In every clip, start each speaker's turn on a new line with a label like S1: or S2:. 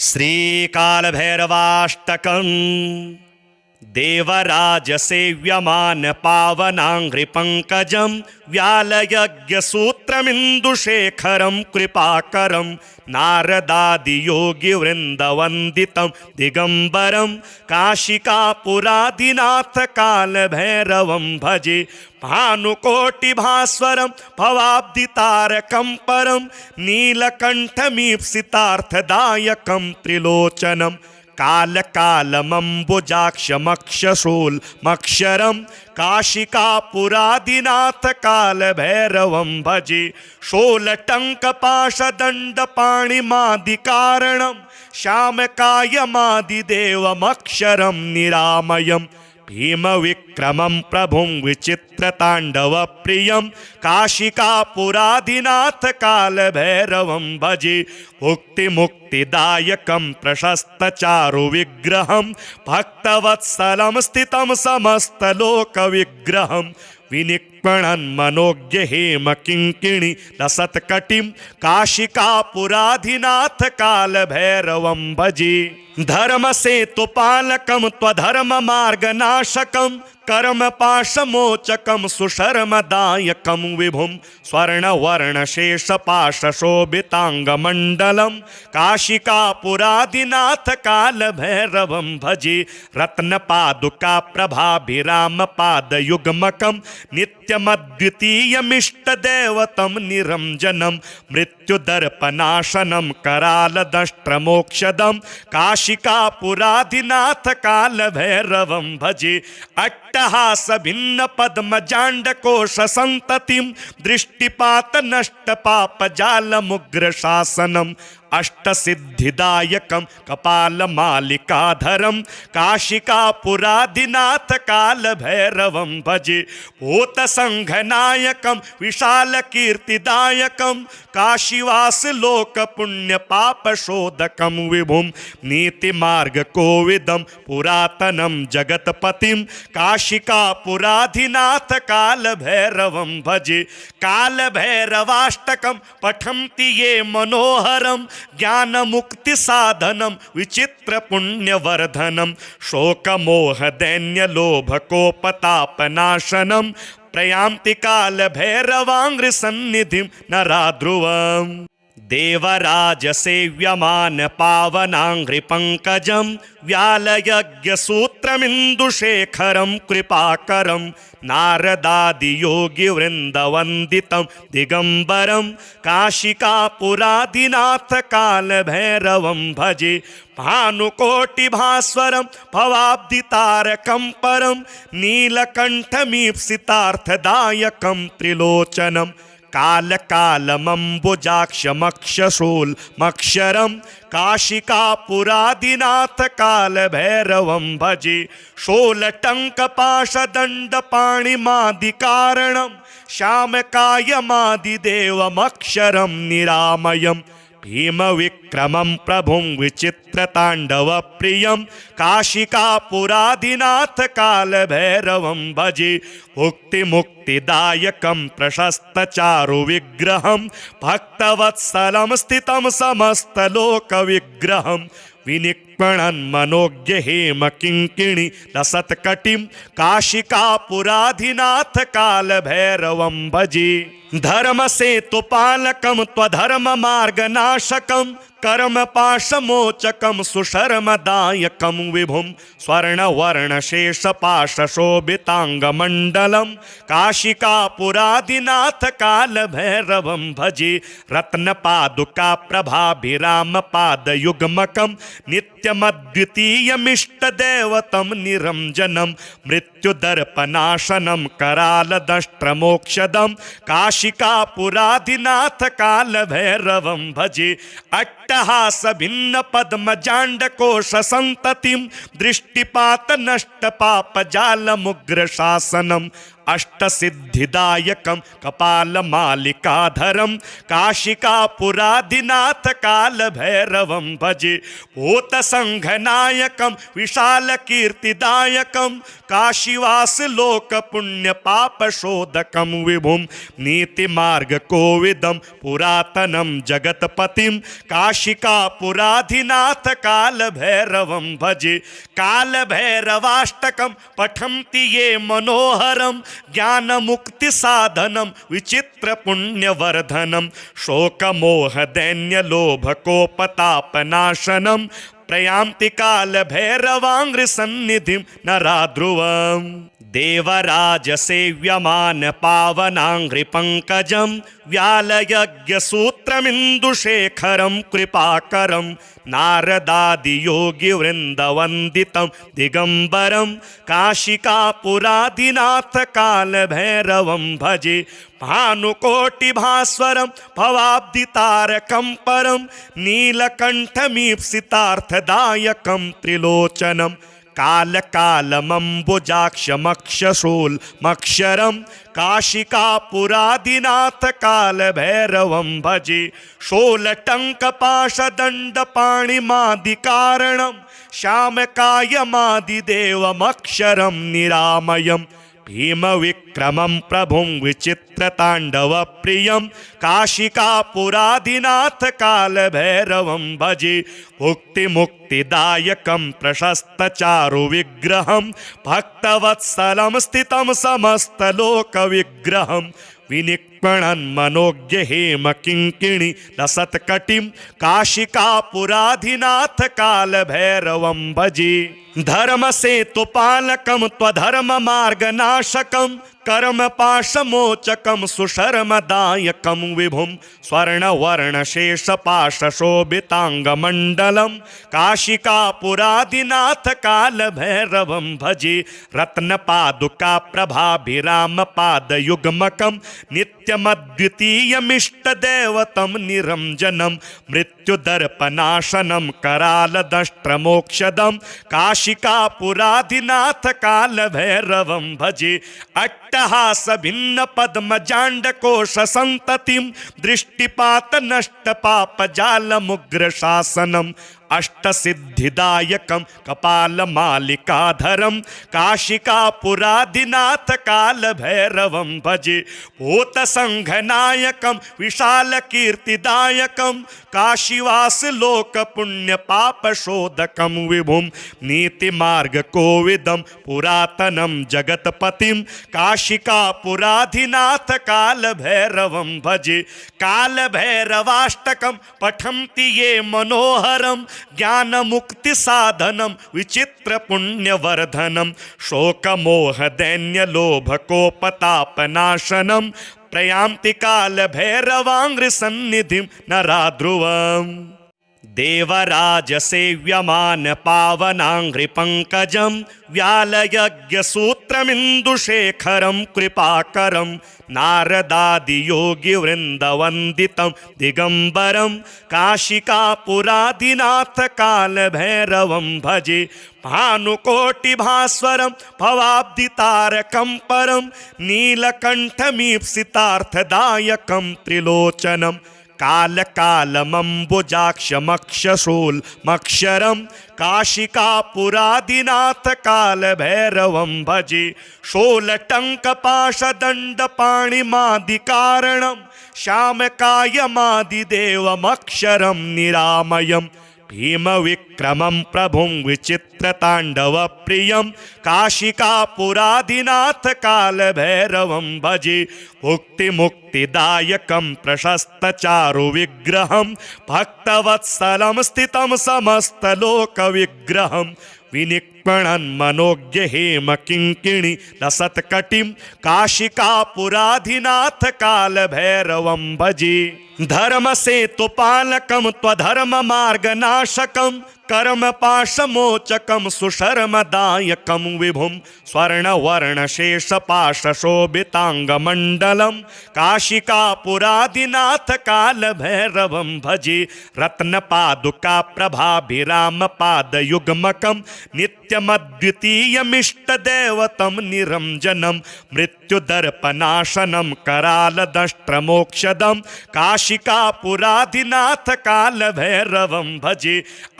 S1: श्रीकालभैरवाष्टकम् देवराजसेव्यमान पावनाङ्घ्रिपङ्कजं व्यालयज्ञसूत्रमिन्दुशेखरं कृपाकरं नारदादियोगिवृन्दवन्दितं दिगम्बरं काशिकापुरादिनाथकालभैरवं भजे भानुकोटिभास्वरं भवाब्दितारकं परं नीलकण्ठमीप्सितार्थदायकं त्रिलोचनं कालकालमम्बुजाक्षमक्षशूलमक्षरं काशिकापुरादिनाथकालभैरवं भजे शूलटङ्कपाशदण्डपाणिमादिकारणं श्यामकायमादिदेवमक्षरं निरामयम् भीमविक्रमं प्रभुं विचित्रताण्डवप्रियं काशिकापुरादिनाथकालभैरवं भजे मुक्तिमुक्तिदायकं प्रशस्तचारुविग्रहं भक्तवत्सलं स्थितं समस्तलोकविग्रहं विनिक्पणन् मनोज्ञ हेमकिङ्किणी लसत्कटिं काशिकापुरादिनाथकालभैरवं भजे धर्मसेतुपालकं त्वधर्ममार्गनाशकं कर्मपाशमोचकं सुशर्मदायकं विभुं स्वर्णवर्णशेषपाशशोभिताङ्गमण्डलं काशिकापुरादिनाथकालभैरवं भजे रत्नपादुकाप्रभाभिरामपादयुग्मकं नित्यमद्वितीयमिष्टदेवतं निरञ्जनं मृत्युदर्पनाशनं करालदष्ट्रमोक्षदं काशिकापुरादिनाथकालभैरवं भजे अट्टहासभिन्नपद्मजाण्डकोशसन्ततिं दृष्टिपातनष्टपापजालमुग्रशासनम् अष्टसिद्धिदायकं कपालमालिकाधरं काशिकापुरादिनाथकालभैरवं भजे भूतसङ्घनायकं विशालकीर्तिदायकं काशीवासलोकपुण्यपापशोधकं विभुं नीतिमार्गकोविदं पुरातनं जगत्पतिं काशिकापुरादिनाथकालभैरवं भजे कालभैरवाष्टकं पठन्ति ये मनोहरं ज्ञानमुक्तिसाधनं विचित्रपुण्यवर्धनं शोकमोहदैन्यलोभकोपतापनाशनं प्रयान्ति कालभैरवाङ्घ्रिसन्निधिं नराध्रुवम् देवराजसेव्यमान पावनाङ्घ्रिपङ्कजं व्यालयज्ञसूत्रमिन्दुशेखरं कृपाकरं नारदादियोगिवृन्दवन्दितं दिगम्बरं काशिकापुरादिनाथकालभैरवं भजे भानुकोटिभास्वरं भवाब्दितारकं परं नीलकण्ठमीप्सितार्थदायकं त्रिलोचनं कालकालमम्बुजाक्षमक्षशूलमक्षरं काशिकापुरादिनाथकालभैरवं भजे शूलटङ्कपाशदण्डपाणिमादिकारणं श्यामकायमादिदेवमक्षरं निरामयम् भीमविक्रमं प्रभुं विचित्रताण्डवप्रियं काशिकापुरादिनाथकालभैरवं भजे मुक्तिमुक्तिदायकं प्रशस्तचारुविग्रहं भक्तवत्सलं स्थितं समस्तलोकविग्रहं विनिक्पणन् मनोज्ञ हेमकिङ्किणी लसत्कटिं काशिकापुरादिनाथकालभैरवं भजे धर्मसेतुपालकं त्वधर्ममार्गनाशकं कर्मपाशमोचकं सुशर्मदायकं विभुं स्वर्णवर्णशेषपाशशोभिताङ्गमण्डलं काशिकापुरादिनाथकालभैरवं भजे रत्नपादुकाप्रभाभिरामपादयुग्मकं नित्यमद्वितीयमिष्टदेवतं निरञ्जनं मृत्युदर्पनाशनं करालदष्ट्रमोक्षदं काशिकापुरादिनाथकालभैरवं भजे अट्टहासभिन्नपद्मजाण्डकोशसन्ततिं दृष्टिपातनष्टपापजालमुग्रशासनम् अष्टसिद्धिदायकं कपालमालिकाधरं काशिकापुराधिनाथ कालभैरवं भजे भूतसङ्घनायकं विशालकीर्तिदायकं काशीवासलोकपुण्यपापशोधकं विभुं नीतिमार्गकोविदं पुरातनं जगत्पतिं काशिकापुराधिनाथ कालभैरवं भजे कालभैरवाष्टकं पठन्ति ये मनोहरं ज्ञानमुक्तिसाधनं विचित्रपुण्यवर्धनं शोकमोहदैन्यलोभकोपतापनाशनं प्रयान्ति कालभैरवाङ्घ्रिसन्निधिं नराध्रुवम् देवराजसेव्यमान पावनाङ्घ्रिपङ्कजं व्यालयज्ञसूत्रमिन्दुशेखरं कृपाकरं नारदादियोगिवृन्दवन्दितं दिगम्बरं काशिकापुराधिनाथ कालभैरवं भजे भानुकोटिभास्वरं भवाब्धितारकं परं नीलकण्ठमीप्सितार्थदायकं त्रिलोचनं कालकालमम्बुजाक्षमक्षशूलमक्षरं काशिकापुराधिनाथ कालभैरवं भजे शूलटङ्कपाशदण्डपाणिमादिकारणं श्यामकायमादिदेवमक्षरं निरामयम् भीमविक्रमं प्रभुं विचित्रताण्डवप्रियं काशिकापुराधिनाथ कालभैरवं भजे मुक्तिमुक्तिदायकं प्रशस्तचारुविग्रहं भक्तवत्सलं स्थितं समस्तलोकविग्रहं विनिक्पणन् मनोज्ञ हेमकिङ्किणि लसत्कटिं काशिकापुराधिनाथ कालभैरवं भजे धर्मसेतुपालकं त्वधर्ममार्गनाशकं कर्मपाशमोचकं सुशर्मदायकं विभुं स्वर्णवर्णशेषपाशशोभिताङ्गमण्डलं काशिकापुराधिनाथ कालभैरवं भजे रत्नपादुकाप्रभाभिरामपादयुग्मकं नित्यमद्वितीयमिष्टदेवतं निरञ्जनं मृत्युदर्पनाशनं करालदंष्ट्रमोक्षदं काशिकापुराधिनाथ कालभैरवं भजे अट्टहासभिन्नपद्मजाण्डकोशसन्ततिं दृष्टिपातनष्टपापजालमुग्रशासनम् अष्टसिद्धिदायकं कपालमालिकाधरं काशिकापुराधिनाथ कालभैरवं भजे भूतसङ्घनायकं विशालकीर्तिदायकं काशीवासलोकपुण्यपापशोधकं विभुं नीतिमार्गकोविदं पुरातनं जगत्पतिं काशिकापुराधिनाथ कालभैरवं भजे कालभैरवाष्टकं पठन्ति ये मनोहरं ज्ञानमुक्तिसाधनं विचित्रपुण्यवर्धनं शोकमोहदैन्यलोभकोपतापनाशनं प्रयान्ति कालभैरवाङ्घ्रिसन्निधिं नराध्रुवम् देवराजसेव्यमान पावनाङ्घ्रिपङ्कजं व्यालयज्ञसूत्रमिन्दुशेखरं कृपाकरं नारदादियोगिवृन्दवन्दितं दिगम्बरं काशिकापुराधिनाथ कालभैरवं भजे भानुकोटिभास्वरं भवाब्धितारकं परं नीलकण्ठमीप्सितार्थदायकं त्रिलोचनं कालकालमम्बुजाक्षमक्षशूलमक्षरं काशिकापुराधिनाथ कालभैरवं भजे शूलटङ्कपाशदण्डपाणिमादिकारणं श्यामकायमादिदेवमक्षरं निरामयम् भीमविक्रमं प्रभुं विचित्रताण्डवप्रियं काशिकापुराधिनाथ कालभैरवं भजे मुक्तिमुक्तिदायकं प्रशस्तचारुविग्रहं भक्तवत्सलं स्थितं समस्तलोकविग्रहं विनिक्पणन् मनोज्ञ हेमकिङ्किणि लसत्कटिं काशिकापुराधिनाथ कालभैरवं भजे धर्मसेतुपालकं त्वधर्ममार्गनाशकं कर्मपाशमोचकं सुशर्मदायकं विभुं स्वर्णवर्णशेषपाशशोभिताङ्गमण्डलं काशिकापुराधिनाथ कालभैरवं भजे रत्नपादुकाप्रभाभिरामपादयुग्मकं नित्य नित्यमद्वितीयमिष्टदेवतं निरञ्जनं मृत्युदर्पनाशनं करालदष्ट्रमोक्षदं काशिकापुराधिनाथ कालभैरवं भजे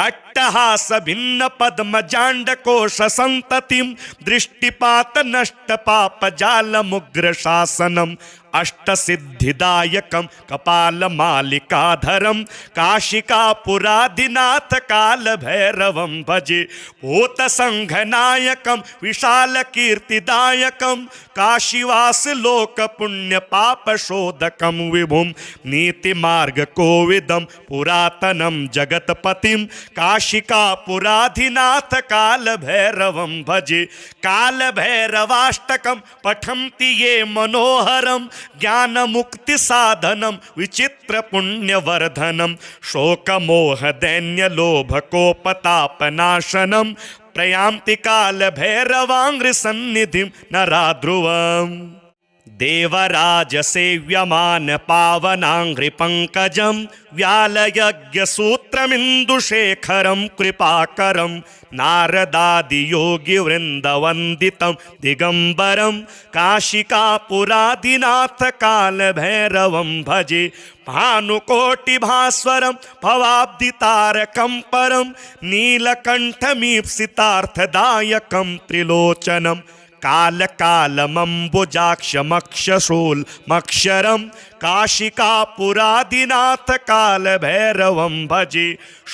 S1: अट्टहास भिन्न पद्मजाण्डकोश संततिं दृष्टिपात नष्ट पाप जालमुग्र शासनम् अष्टसिद्धिदायकं कपालमालिकाधरं काशिकापुराधिनाथ कालभैरवं भजे भूतसङ्घनायकं विशालकीर्तिदायकं काशीवासलोकपुण्यपापशोधकं विभुं नीतिमार्गकोविदं पुरातनं जगत्पतिं काशिकापुराधिनाथ कालभैरवं भजे कालभैरवाष्टकं पठन्ति ये मनोहरं ज्ञानमुक्ति साधनं विचित्र पुण्यवर्धनं शोकमोहदैन्यलोभकोपतापनाशनं प्रयान्ति कालभैरवाङ्घ्रिसन्निधिं नराध्रुवम् देवराजसेव्यमान पावनाङ्घ्रिपङ्कजं व्यालयज्ञसूत्रमिन्दुशेखरं कृपाकरं नारदादियोगिवृन्दवन्दितं दिगम्बरं काशिकापुराधिनाथ कालभैरवं भजे भानुकोटिभास्वरं भवाब्दितारकं परं नीलकण्ठमीप्सितार्थदायकं त्रिलोचनं कालकालमम्बुजाक्षमक्षशूलमक्षरं काशिकापुराधिनाथ कालभैरवं भजे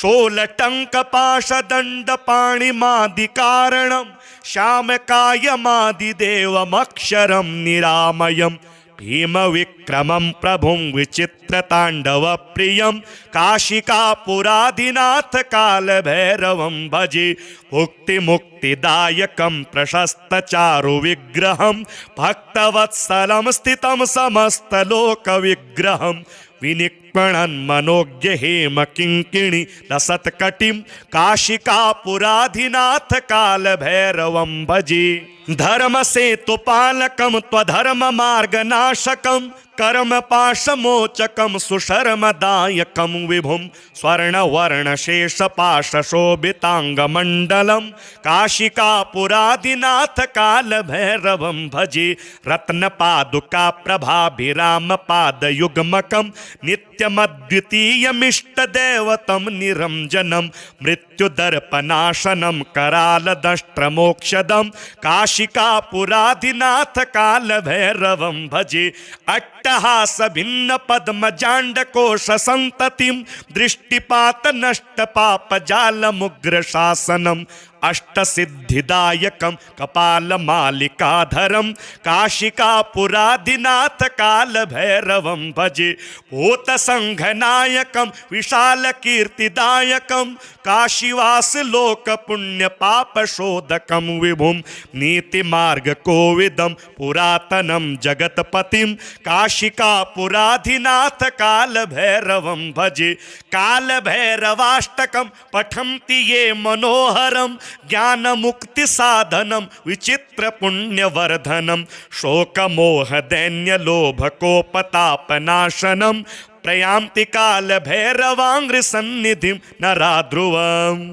S1: शूलटङ्कपाशदण्डपाणिमादिकारणं श्यामकायमादिदेवमक्षरं निरामयं भीमविक्रमं प्रभुं विचित्रताण्डवप्रियं काशिकापुराधिनाथ कालभैरवं भजे मुक्तिमुक्तिदायकं प्रशस्तचारुविग्रहं भक्तवत्सलं स्थितं समस्तलोकविग्रहं विनिक्पणन् मनोज्ञ हेमकिङ्किणि लसत्कटिं काशिकापुराधिनाथ कालभैरवं भजे धर्मसेतुपालकं त्वधर्ममार्गनाशकं कर्मपाशमोचकं सुशर्मदायकं विभुं स्वर्णवर्णशेषपाशशोभिताङ्गमण्डलं काशिकापुराधिनाथ कालभैरवं भजे रत्नपादुकाप्रभाभिरामपादयुग्मकं नित्यमद्वितीयमिष्टदेवतं निरञ्जनं मृत्युदर्पनाशनं करालदष्ट्रमोक्षदं काशिकापुराधिनाथ कालभैरवं भजे अट्टहास भिन्न पद्मजाण्डकोश संततिं दृष्टिपात नष्ट पाप जालमुग्र शासनम् अष्टसिद्धिदायकं कपालमालिकाधरं काशिकापुराधिनाथ कालभैरवं भजे भूतसङ्घनायकं विशालकीर्तिदायकं काशीवासलोकपुण्यपापशोधकं विभुं नीतिमार्गकोविदं पुरातनं जगत्पतिं काशिकापुराधिनाथ कालभैरवं भजे कालभैरवाष्टकं पठन्ति ये मनोहरं ज्ञानमुक्ति साधनं विचित्र पुण्यवर्धनं शोकमोहदैन्यलोभकोपतापनाशनं प्रयान्ति कालभैरवाङ्घ्रिसन्निधिं नराध्रुवम्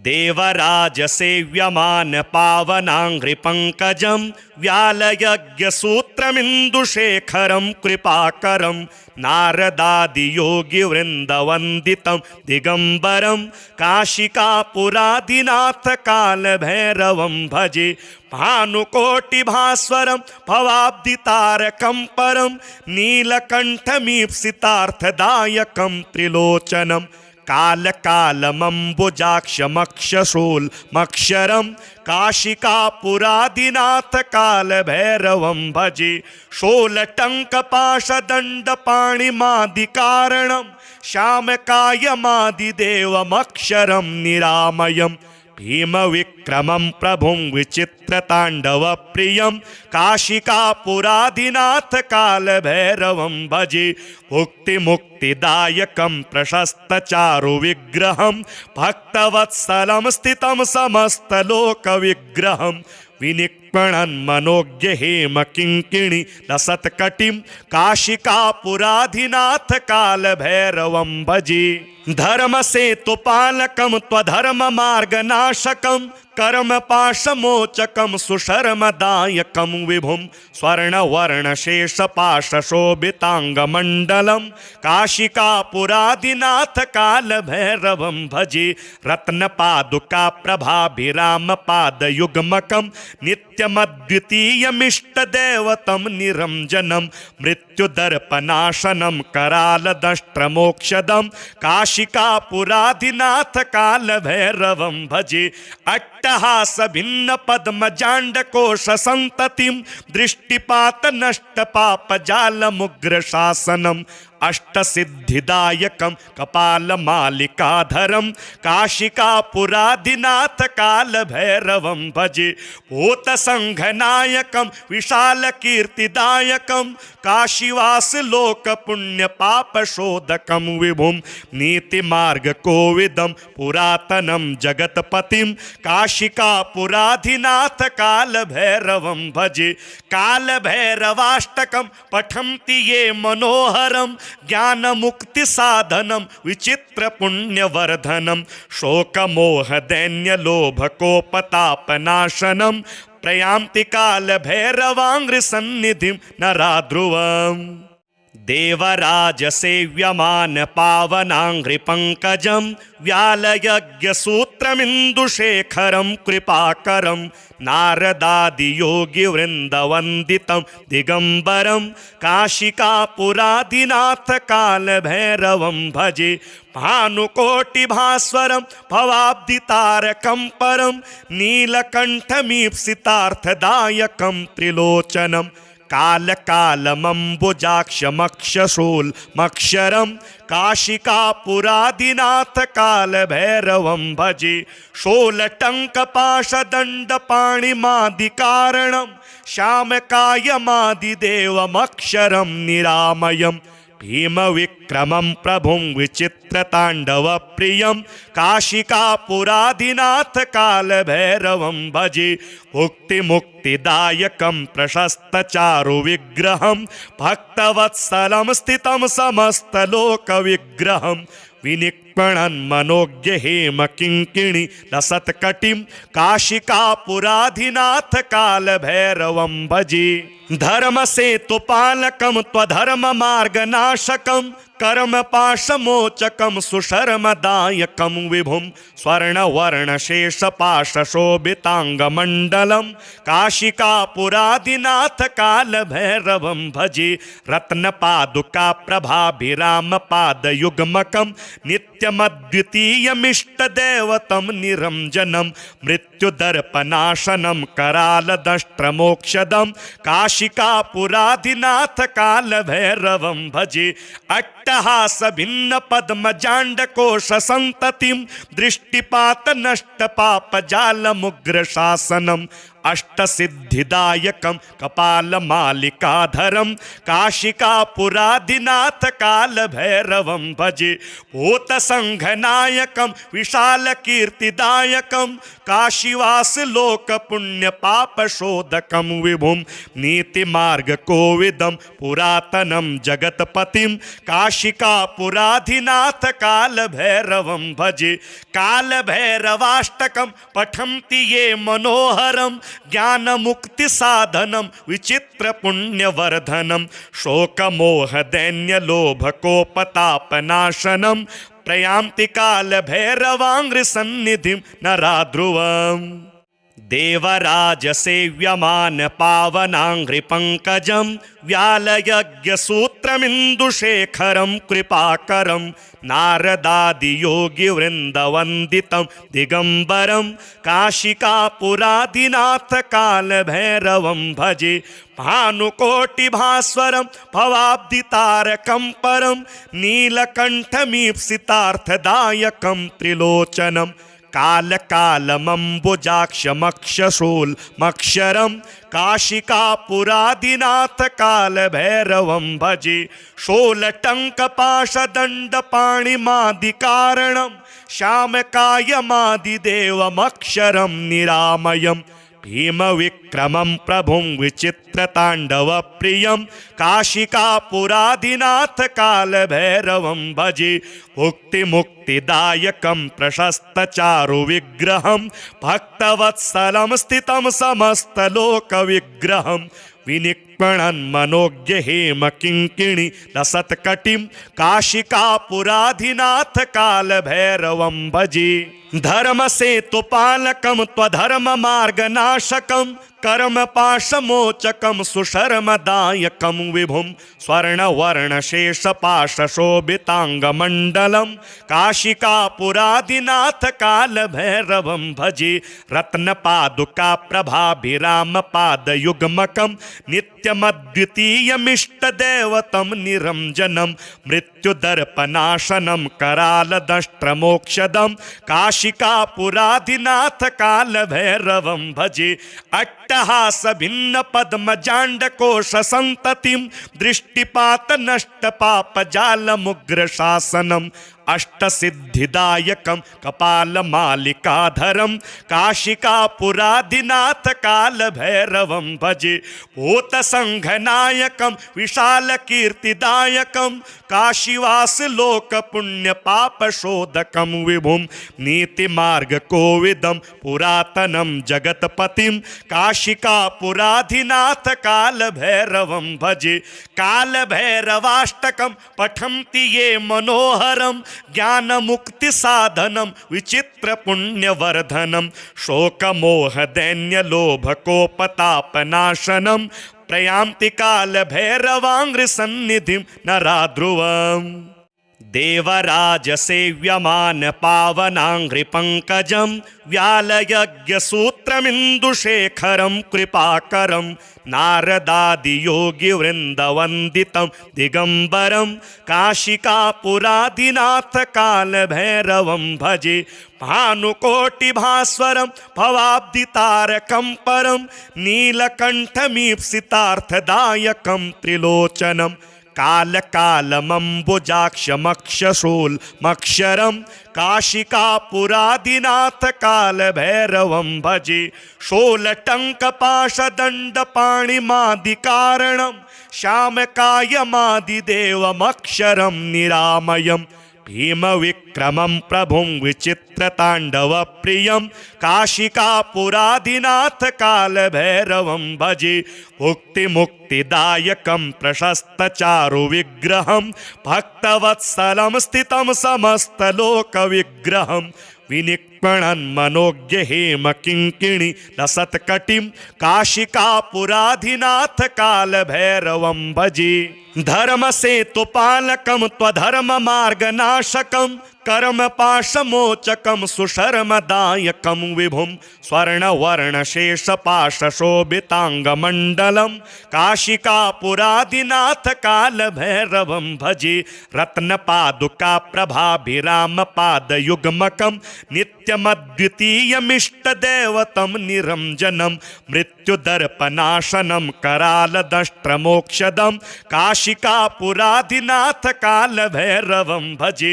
S1: देवराजसेव्यमान पावनाङ्घ्रिपङ्कजं व्यालयज्ञसूत्रमिन्दुशेखरं कृपाकरं नारदादियोगिवृन्दवन्दितं दिगम्बरं काशिकापुराधिनाथ कालभैरवं भजे भानुकोटिभास्वरं भवाब्दितारकं परं नीलकण्ठमीप्सितार्थदायकं त्रिलोचनं कालकालमम्बुजाक्षमक्षशूलमक्षरं काशिकापुराधिनाथ कालभैरवं भजे शूलटङ्कपाशदण्डपाणिमादिकारणं श्यामकायमादिदेवमक्षरं निरामयं भीमविक्रमं प्रभुं विचित्रताण्डवप्रियं काशिकापुराधिनाथ कालभैरवं भजे मुक्तिमुक्तिदायकं प्रशस्तचारुविग्रहं भक्तवत्सलं स्थितं समस्तलोकविग्रहं विनिक् विनिक्पणन् मनोज्ञ हेम किङ्किणी लसत्कटिं काशिकापुराधिनाथ कालभैरवं भजे। धर्मसेतुपालकं त्वधर्ममार्गनाशकं कर्मपाशमोचकं सुशर्मदायकं विभुं स्वर्णवर्णशेषपाशशोभिताङ्गमण्डलं काशिकापुरादिनाथ कालभैरवं भजे। रत्नपादुकाप्रभाभिरामपादयुग्मकं नित्यमद्वितीयमिष्टदेवतं निरञ्जनं मृत्युदर्पनाशनं करालदष्ट्रमोक्षदं काशिकापुरादिनाथ कालभैरवं भजे। अट्टहास भिन्न पद्मजाण्डकोश संततिं दृष्टिपात नष्ट पाप जालमुग्र शासनम् अष्टसिद्धिदायकं कपालमालिकाधरं काशिकापुरादिनाथ कालभैरवं भजे। भूतसङ्घनायकं विशालकीर्तिदायकं काशीवासलोकपुण्यपापशोधकं विभुं नीतिमार्गकोविदं पुरातनं जगत्पतिं काशिकापुराधिनाथ कालभैरवं भजे। कालभैरवाष्टकं पठन्ति ये मनोहरं ज्ञानमुक्तिसाधनं विचित्रपुण्यवर्धनं शोकमोहदैन्यलोभकोपतापनाशनं प्रयान्ति कालभैरवाङ्घ्रिसन्निधिं नराध्रुवम्। देवराजसेव्यमान पावनाङ्घ्रिपङ्कजं व्यालयज्ञसूत्रमिन्दुशेखरं कृपाकरं नारदादियोगिवृन्दवन्दितं दिगम्बरं काशिकापुरादिनाथ कालभैरवं भजे। भानुकोटिभास्वरं भवाब्धितारकं परं नीलकण्ठमीप्सितार्थदायकं त्रिलोचनं कालकालमम्बुजाक्षमक्षशूलमक्षरं काशिकापुरादिनाथ कालभैरवं भजे। शूलटङ्कपाशदण्डपाणिमादिकारणं श्यामकायमादिदेवमक्षरं निरामयं भीमविक्रमं प्रभुं विचित्रताण्डवप्रियं काशिकापुरादिनाथ कालभैरवं भजे। मुक्तिमुक्तिदायकं प्रशस्तचारुविग्रहं भक्तवत्सलं स्थितं समस्तलोकविग्रहं विनिक्पणन् मनोज्ञ हेम किङ्किणी लसत्कटिं काशिकापुराधिनाथ कालभैरवं भजे। धर्मसेतुपालकं त्वधर्ममार्गनाशकं कर्मपाशमोचकं सुशर्मदायकं विभुं स्वर्णवर्णशेषपाशशोभिताङ्गमण्डलं काशिकापुरादिनाथ कालभैरवं भजे। रत्नपादुकाप्रभाभिरामपादयुग्मकं नित्यमद्वितीयमिष्टदेवतं निरञ्जनं मृत्युदर्पनाशनं करालदष्ट्रमोक्षदं काशिकापुरादिनाथ कालभैरवं भजे। अट्टहास भिन्न पद्मजाण्डकोश संततिं दृष्टिपात नष्ट पाप जालमुग्र शासनम् अष्टसिद्धिदायकं कपालमालिकाधरं काशिकापुरादिनाथ कालभैरवं भजे। भूतसङ्घनायकं विशालकीर्तिदायकं काशीवासलोकपुण्यपापशोधकं विभुं नीतिमार्गकोविदं पुरातनं जगत्पतिं काशिकापुराधिनाथ कालभैरवं भजे। कालभैरवाष्टकं पठन्ति ये मनोहरं ज्ञानमुक्तिसाधनं विचित्रपुण्यवर्धनं शोकमोहदैन्यलोभकोपतापनाशनं प्रयान्ति कालभैरवाङ्घ्रिसन्निधिं नराध्रुवम्। देवराजसेव्यमान पावनाङ्घ्रिपङ्कजं व्यालयज्ञसूत्रमिन्दुशेखरं कृपाकरं नारदादियोगिवृन्दवन्दितं दिगम्बरं काशिकापुरादिनाथ कालभैरवं भजे। भानुकोटिभास्वरं भवाब्धितारकं परं नीलकण्ठमीप्सितार्थदायकं त्रिलोचनं कालकालमम्बुजाक्षमक्षशूलमक्षरं काशिकापुरादिनाथ कालभैरवं भजे। शूलटङ्कपाशदण्डपाणिमादिकारणं श्यामकायमादिदेवमक्षरं निरामयं भीमविक्रमं प्रभुं विचित्रताण्डवप्रियं काशिकापुरादिनाथ कालभैरवं भजे मुक्तिमुक्तिदायकं प्रशस्तचारुविग्रहं भक्तवत्सलं स्थितं समस्तलोकविग्रहं विनिक्पणन्मनोज्ञ हेमकिङ्किणि लसत्कटिं काशिकापुराधिनाथ कालभैरवं भजे धर्मसेतुपालकं त्वधर्ममार्गनाशकं कर्मपाशमोचकं सुशर्मदायकं विभुं स्वर्णवर्णशेषपाशशोभिताङ्गमण्डलं काशिकापुरादिनाथ कालभैरवं भजे रत्नपादुकाप्रभाभिरामपादयुग्मकं नित्यमद्वितीयमिष्टदेवतं निरञ्जनं मृत्युदर्पनाशनं करालदष्ट्रमोक्षदं काशिकापुरादिनाथ कालभैरवं भजे अट्टहासभिन्नपद्मजाण्डकोशसन्ततिं दृष्टिपातनष्टपापजालमुग्रशासनम् अष्टसिद्धिदायकं कपालमालिकाधरं काशिकापुरादिनाथ कालभैरवं भजे भूतसङ्घनायकं विशालकीर्तिदायकं काशीवासलोकपुण्यपापशोधकं विभुं नीतिमार्गकोविदं पुरातनं जगत्पतिं काशिकापुराधिनाथ कालभैरवं भजे कालभैरवाष्टकं पठन्ति ये मनोहरं ज्ञानमुक्तिसाधनं विचित्रपुण्यवर्धनं शोकमोहदैन्यलोभकोपतापनाशनं प्रयान्ति कालभैरवाङ्घ्रिसन्निधिं नराध्रुवम् देवराजसेव्यमान पावनाङ्घ्रिपङ्कजं व्यालयज्ञसूत्रमिन्दुशेखरं कृपाकरं नारदादियोगिवृन्दवन्दितं दिगम्बरं काशिकापुरादिनाथ कालभैरवं भजे भानुकोटिभास्वरं भवाब्दितारकं परं नीलकण्ठमीप्सितार्थदायकं त्रिलोचनं कालकालमम्बुजाक्षमक्षशूलमक्षरं काशिकापुरादिनाथ कालभैरवं भजे शूलटङ्कपाशदण्डपाणिमादिकारणं श्यामकायमादिदेवमक्षरं निरामयम् भीमविक्रमं प्रभुं विचित्रताण्डवप्रियं काशिकापुरादिनाथ कालभैरवं भजे मुक्तिमुक्तिदायकं प्रशस्तचारुविग्रहं भक्तवत्सलं स्थितं समस्तलोकविग्रहं विनिक्पणन्मनोज्ञ हेमकिङ्किणि लसत्कटिं काशिकापुराधिनाथ कालभैरवं भजे धर्मसेतुपालकं त्वधर्ममार्गनाशकं कर्मपाशमोचकं सुशर्मदायकं विभुं स्वर्णवर्णशेषपाशशोभिताङ्गमण्डलं काशिकापुरादिनाथ कालभैरवं भजे रत्नपादुकाप्रभाभिरामपादयुग्मकं नित्यमद्वितीयमिष्टदेवतं निरञ्जनं मृत्युदर्पनाशनं करालदष्ट्रमोक्षदं काशिकापुरादिनाथ कालभैरवं भजे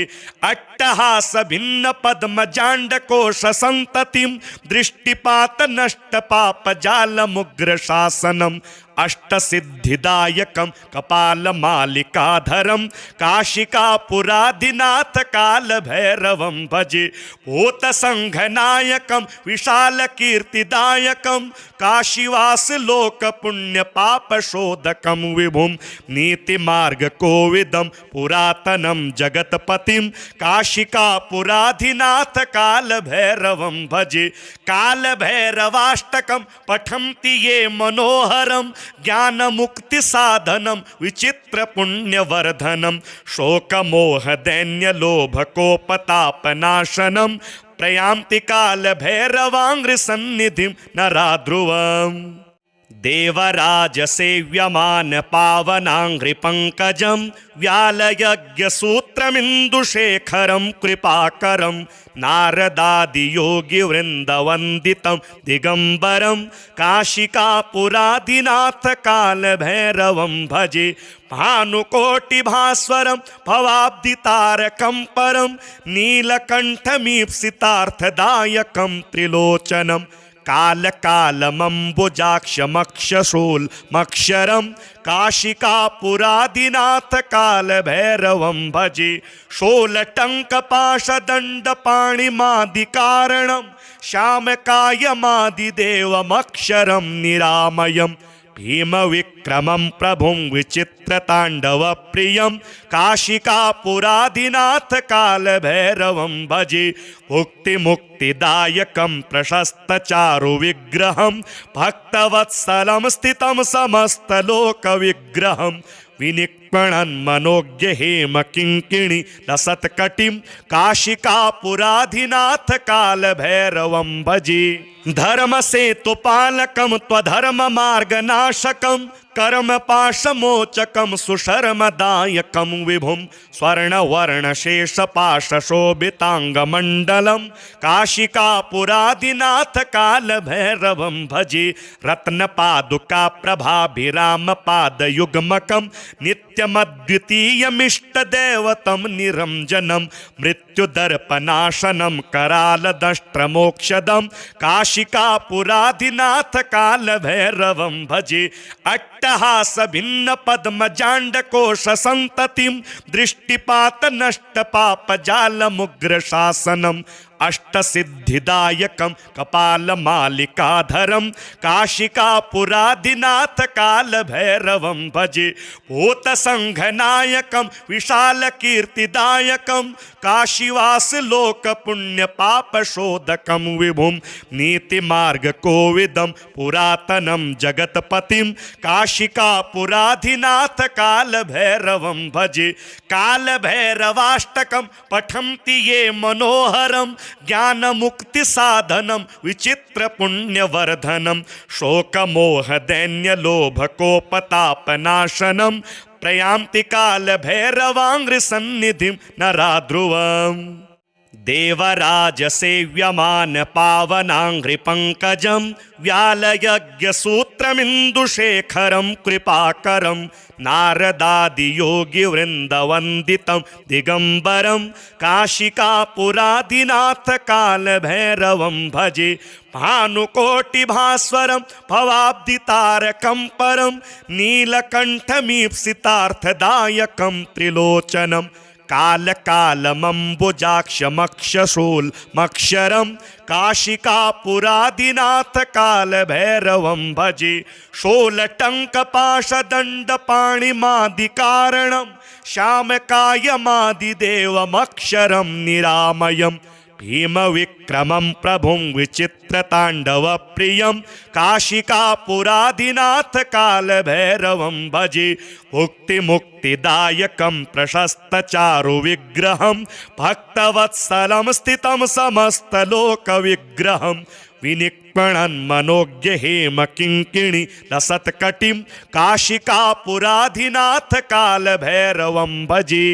S1: अट्टहासभिन्नपद्मजाण्डकोशसन्ततिं दृष्टिपातनष्टपापजालमुग्रशासनम् अष्टसिद्धिदायकं कपालमालिकाधरं काशिकापुरादिनाथ कालभैरवं भजे भूतसङ्घनायकं विशालकीर्तिदायकं काशीवासलोकपुण्यपापशोधकं विभुं नीतिमार्गकोविदं पुरातनं जगत्पतिं काशिकापुराधिनाथ कालभैरवं भजे कालभैरवाष्टकं पठन्ति ये मनोहरं ज्ञानमुक्तिसाधनं विचित्रपुण्यवर्धनं शोकमोहदैन्यलोभकोपतापनाशनं प्रयान्ति कालभैरवाङ्घ्रिसन्निधिं नराध्रुवम् देवराजसेव्यमान पावनाङ्घ्रिपङ्कजं व्यालयज्ञसूत्रमिन्दुशेखरं कृपाकरं नारदादियोगिवृन्दवन्दितं दिगम्बरं काशिकापुरादिनाथ कालभैरवं भजे भानुकोटिभास्वरं भवाब्दितारकं परं नीलकण्ठमीप्सितार्थदायकं त्रिलोचनं कालकालमम्बुजाक्षमक्षशूलमक्षरं काशिकापुरादिनाथ कालभैरवं भजे शूलटङ्कपाशदण्डपाणिमादिकारणं श्यामकायमादिदेवमक्षरं निरामयम् भीमविक्रमं प्रभुं विचित्रताण्डवप्रियं काशिकापुरादिनाथ कालभैरवं भजे मुक्तिमुक्तिदायकं प्रशस्तचारुविग्रहं भक्तवत्सलं स्थितं समस्तलोकविग्रहं विनिक्पणन् मनोज्ञ हेमकिङ्किणि लसत्कटिं काशिकापुराधिनाथ कालभैरवं भजे धर्मसेतुपालकं त्वधर्ममार्गनाशकं कर्मपाशमोचकं सुशर्मदायकं विभुं स्वर्णवर्णशेषपाशशोभिताङ्गमण्डलं काशिकापुरादिनाथ कालभैरवं भजे रत्नपादुकाप्रभाभिरामपादयुग्मकं नित्यमद्वितीयमिष्टदेवतं निरञ्जनं मृत्युदर्पनाशनं करालदष्ट्रमोक्षदं काशिकापुरादिनाथ कालभैरवं भजे अट्टहासभिन्नपद्मजाण्डकोशसन्ततिं दृष्टिपातनष्टपापजालमुग्रशासनम् अष्टसिद्धिदायकं कपालमालिकाधरं काशिकापुरादिनाथ कालभैरवं भजे भूतसङ्घनायकं विशालकीर्तिदायकं काशीवासलोकपुण्यपापशोधकं विभुं नीतिमार्गकोविदं पुरातनं जगत्पतिं काशिकापुराधिनाथ कालभैरवं भजे कालभैरवाष्टकं पठन्ति ये मनोहरं ज्ञानमुक्तिसाधनं विचित्रपुण्यवर्धनं शोकमोहदैन्यलोभकोपतापनाशनं प्रयान्ति कालभैरवाङ्घ्रिसन्निधिं नराध्रुवम् देवराजसेव्यमान पावनाङ्घ्रिपङ्कजं व्यालयज्ञसूत्रमिन्दुशेखरं कृपाकरं नारदादियोगिवृन्दवन्दितं दिगम्बरं काशिकापुरादिनाथ कालभैरवं भजे भानुकोटिभास्वरं भवाब्धितारकं परं नीलकण्ठमीप्सितार्थदायकं त्रिलोचनं कालकालमम्बुजाक्षमक्षशूलमक्षरं काशिकापुरादिनाथ कालभैरवं भजे शूलटङ्कपाशदण्डपाणिमादिकारणं श्यामकायमादिदेवमक्षरं निरामयम् भीमविक्रमं प्रभुं विचित्रताण्डवप्रियं काशिकापुरादिनाथ कालभैरवं भजे मुक्तिमुक्तिदायकं प्रशस्तचारुविग्रहं भक्तवत्सलं स्थितं समस्तलोकविग्रहं विनिक्पणन् मनोज्ञ हेमकिङ्किणि लसत्कटिं काशिकापुराधिनाथ कालभैरवं भजे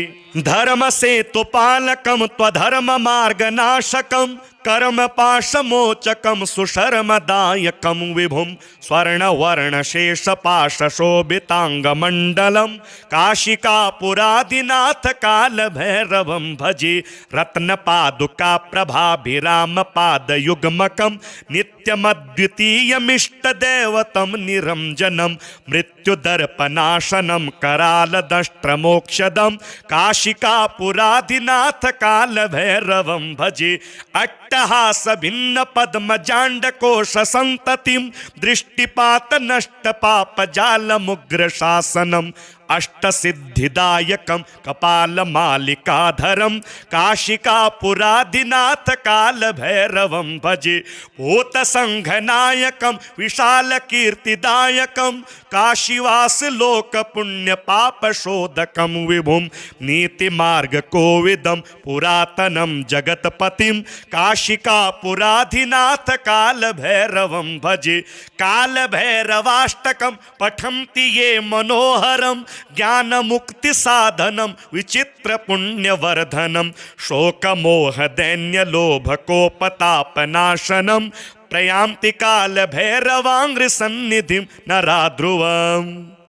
S1: धर्मसेतुपालकं त्वधर्ममार्गनाशकं कर्मपाशमोचकं सुशर्मदायकं विभुं स्वर्णवर्णशेषपाशशोभिताङ्गमण्डलं काशिकापुरादिनाथ कालभैरवं भजे रत्नपादुकाप्रभाभिरामपादयुग्मकं नित्यमद्वितीयमिष्टदेवतं निरञ्जनं मृत्युदर्पनाशनं करालदष्ट्रमोक्षदं काशिकापुरादिनाथ कालभैरवं भजे अट्टहासभिन्नपद्मजाण्डकोशसन्ततिं दृष्टिपातनष्टपापजालमुग्रशासनम् अष्टसिद्धिदायकं कपालमालिकाधरं काशिकापुरादिनाथ कालभैरवं भजे भूतसङ्घनायकं विशालकीर्तिदायकं काशीवासलोकपुण्यपापशोधकं विभुं नीतिमार्गकोविदं पुरातनं जगत्पतिं काशिकापुराधिनाथ कालभैरवं भजे कालभैरवाष्टकं पठन्ति ये मनोहरं ज्ञानमुक्तिसाधनं विचित्रपुण्यवर्धनं शोकमोहदैन्यलोभकोपतापनाशनं प्रयान्ति कालभैरवाङ्घ्रिसन्निधिं नराध्रुवम्।